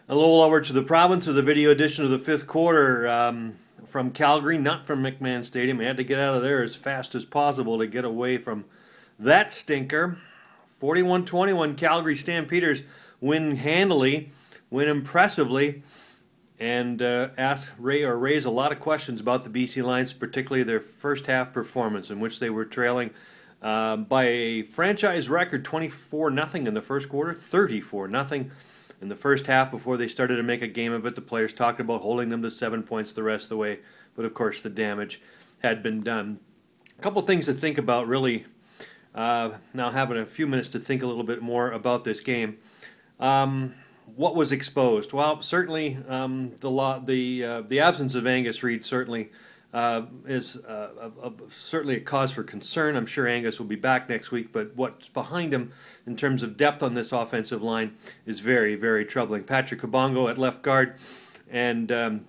Hello, over to the province of the video edition of the fifth quarter from Calgary, not from McMahon Stadium. I had to get out of there as fast as possible to get away from that stinker. 41-21, Calgary Stampeders win handily, win impressively, and raise a lot of questions about the BC Lions, particularly their first half performance, in which they were trailing by a franchise record 24-0 in the first quarter, 34-0 in the first half before they started to make a game of it. The players talked about holding them to 7 points the rest of the way, but of course the damage had been done. A couple things to think about, really. Now having a few minutes to think a little bit more about this game. What was exposed? Well, certainly the absence of Angus Reid certainly is certainly a cause for concern. I'm sure Angus will be back next week, but what's behind him in terms of depth on this offensive line is very, very troubling. Patrick Kabongo at left guard and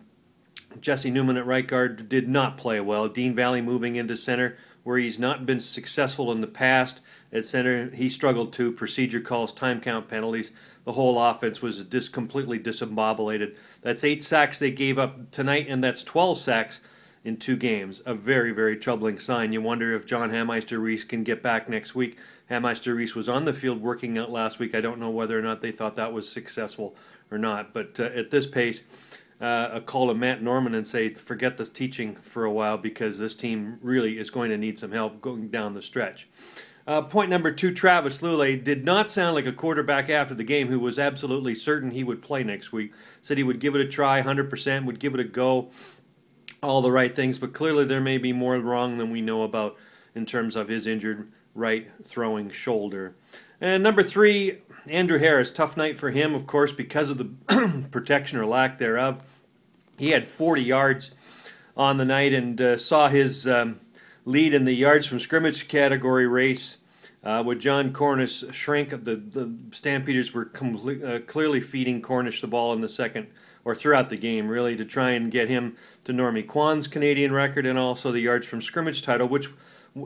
Jesse Newman at right guard did not play well. Dean Valley moving into center, where he's not been successful in the past. At center, he struggled too. Procedure calls, time count penalties. The whole offense was completely discombobulated. That's 8 sacks they gave up tonight, and that's 12 sacks in 2 games. A very, very troubling sign. You wonder if John Hameister-Reese can get back next week. Hameister-Reese was on the field working out last week. I don't know whether or not they thought that was successful or not. But at this pace, a call to Matt Norman and say, forget this teaching for a while, because this team really is going to need some help going down the stretch. Point number 2, Travis Lulay did not sound like a quarterback after the game who was absolutely certain he would play next week. Said he would give it a try, 100%, would give it a go, all the right things, but clearly there may be more wrong than we know about in terms of his injured right throwing shoulder. And number 3, Andrew Harris. Tough night for him, of course, because of the protection or lack thereof. He had 40 yards on the night and saw his lead in the yards from scrimmage category race with John Cornish shrink. The Stampeders were clearly feeding Cornish the ball in the second or throughout the game, really, to try and get him to Normie Kwan's Canadian record and also the yards from scrimmage title, which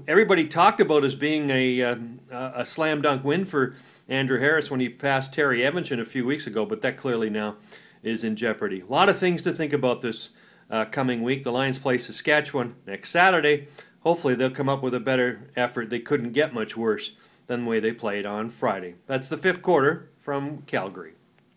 everybody talked about as being a slam dunk win for Andrew Harris when he passed Terry Evanchin a few weeks ago, but that clearly now is in jeopardy. A lot of things to think about this coming week. The Lions play Saskatchewan next Saturday. Hopefully they'll come up with a better effort. They couldn't get much worse than the way they played on Friday. That's the fifth quarter from Calgary.